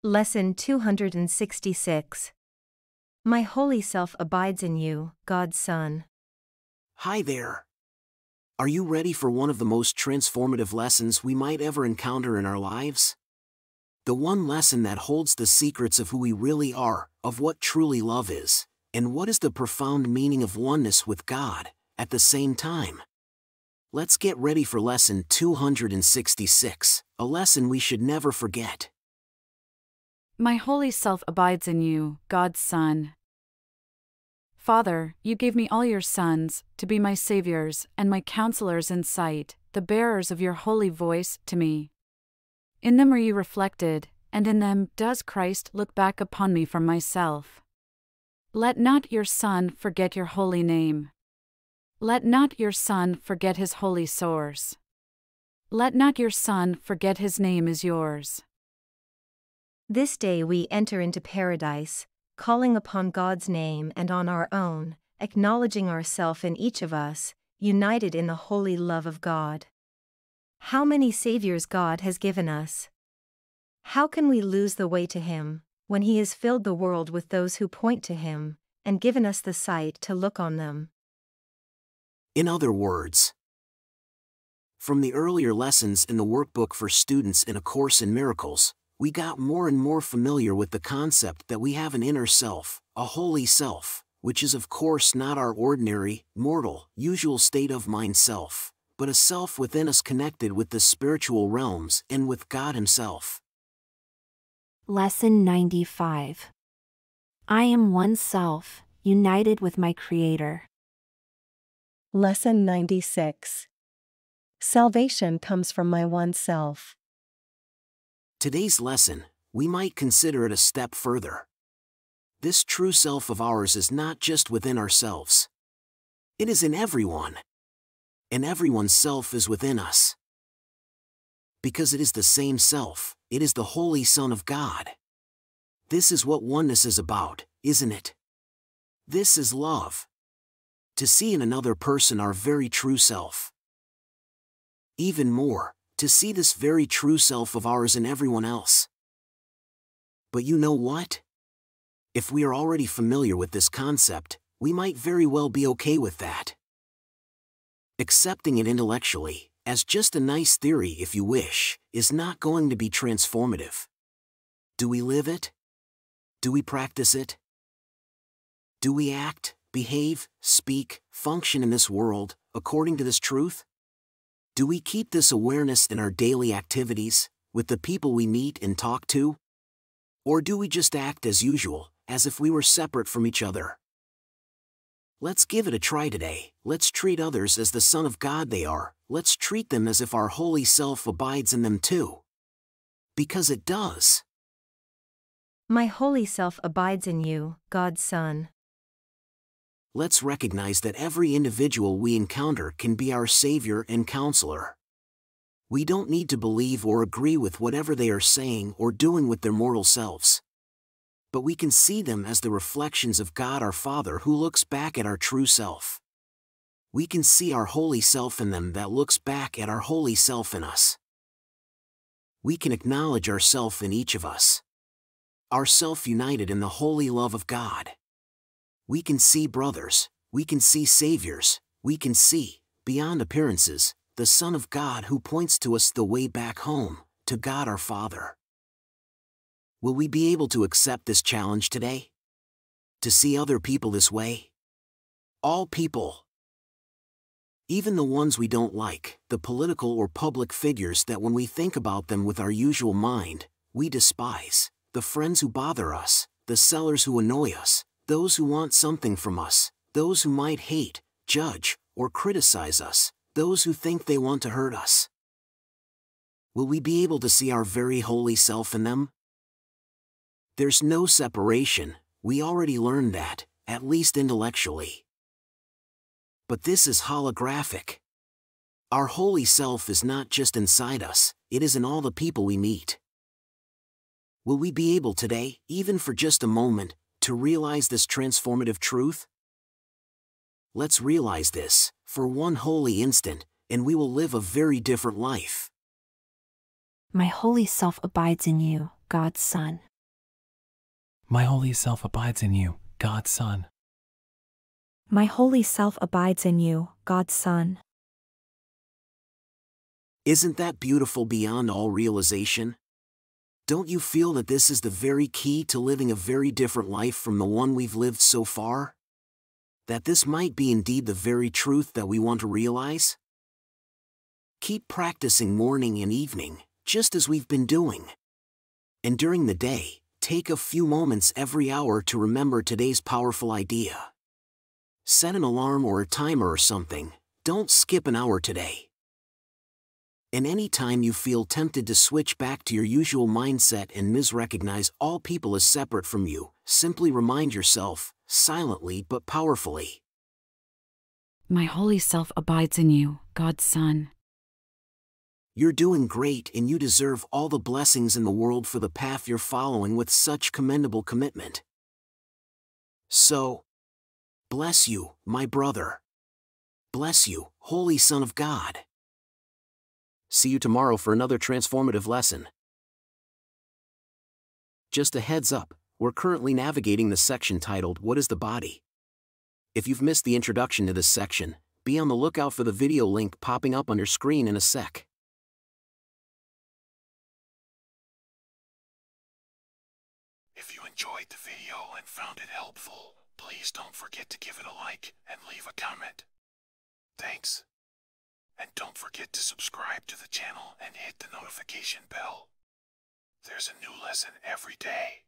Lesson 266. My holy self abides in you, God's Son. Hi there. Are you ready for one of the most transformative lessons we might ever encounter in our lives? The one lesson that holds the secrets of who we really are, of what truly love is, and what is the profound meaning of oneness with God, at the same time. Let's get ready for lesson 266, a lesson we should never forget. My holy self abides in you, God's Son. Father, you gave me all your sons, to be my saviors and my counselors in sight, the bearers of your holy voice to me. In them are you reflected, and in them does Christ look back upon me from myself. Let not your Son forget your holy name. Let not your Son forget his holy source. Let not your Son forget his name is yours. This day we enter into paradise, calling upon God's name and on our own, acknowledging ourself in each of us, united in the holy love of God. How many saviors God has given us! How can we lose the way to Him, when He has filled the world with those who point to Him, and given us the sight to look on them? In other words, from the earlier lessons in the workbook for students in A Course in Miracles, we got more and more familiar with the concept that we have an inner self, a holy self, which is of course not our ordinary, mortal, usual state of mind self, but a self within us connected with the spiritual realms and with God Himself. Lesson 95. I am one self, united with my Creator. Lesson 96. Salvation comes from my one self. Today's lesson, we might consider it a step further. This true self of ours is not just within ourselves. It is in everyone. And everyone's self is within us. Because it is the same self, it is the Holy Son of God. This is what oneness is about, isn't it? This is love. To see in another person our very true self. Even more, to see this very true self of ours in everyone else. But you know what? If we are already familiar with this concept, we might very well be okay with that. Accepting it intellectually, as just a nice theory if you wish, is not going to be transformative. Do we live it? Do we practice it? Do we act, behave, speak, function in this world, according to this truth? Do we keep this awareness in our daily activities, with the people we meet and talk to? Or do we just act as usual, as if we were separate from each other? Let's give it a try today. Let's treat others as the Son of God they are. Let's treat them as if our holy self abides in them too. Because it does. My holy self abides in you, God's Son. Let's recognize that every individual we encounter can be our savior and counselor. We don't need to believe or agree with whatever they are saying or doing with their mortal selves. But we can see them as the reflections of God our Father who looks back at our true self. We can see our holy self in them that looks back at our holy self in us. We can acknowledge ourself in each of us. Our self united in the holy love of God. We can see brothers, we can see saviors, we can see, beyond appearances, the Son of God who points to us the way back home, to God our Father. Will we be able to accept this challenge today? To see other people this way? All people. Even the ones we don't like, the political or public figures that when we think about them with our usual mind, we despise, the friends who bother us, the sellers who annoy us, those who want something from us, those who might hate, judge, or criticize us, those who think they want to hurt us. Will we be able to see our very holy self in them? There's no separation, we already learned that, at least intellectually. But this is holographic. Our holy self is not just inside us, it is in all the people we meet. Will we be able today, even for just a moment, to realize this transformative truth? Let's realize this, for one holy instant, and we will live a very different life. My holy self abides in you, God's Son. My holy self abides in you, God's Son. My holy self abides in you, God's Son. Isn't that beautiful beyond all realization? Don't you feel that this is the very key to living a very different life from the one we've lived so far? That this might be indeed the very truth that we want to realize? Keep practicing morning and evening, just as we've been doing. And during the day, take a few moments every hour to remember today's powerful idea. Set an alarm or a timer or something. Don't skip an hour today. And any time you feel tempted to switch back to your usual mindset and misrecognize all people as separate from you, simply remind yourself, silently but powerfully. My holy self abides in you, God's Son. You're doing great and you deserve all the blessings in the world for the path you're following with such commendable commitment. So, bless you, my brother. Bless you, Holy Son of God. See you tomorrow for another transformative lesson. Just a heads up, we're currently navigating the section titled What is the Body? If you've missed the introduction to this section, be on the lookout for the video link popping up on your screen in a sec. If you enjoyed the video and found it helpful, please don't forget to give it a like and leave a comment. Thanks. And don't forget to subscribe to the channel and hit the notification bell. There's a new lesson every day.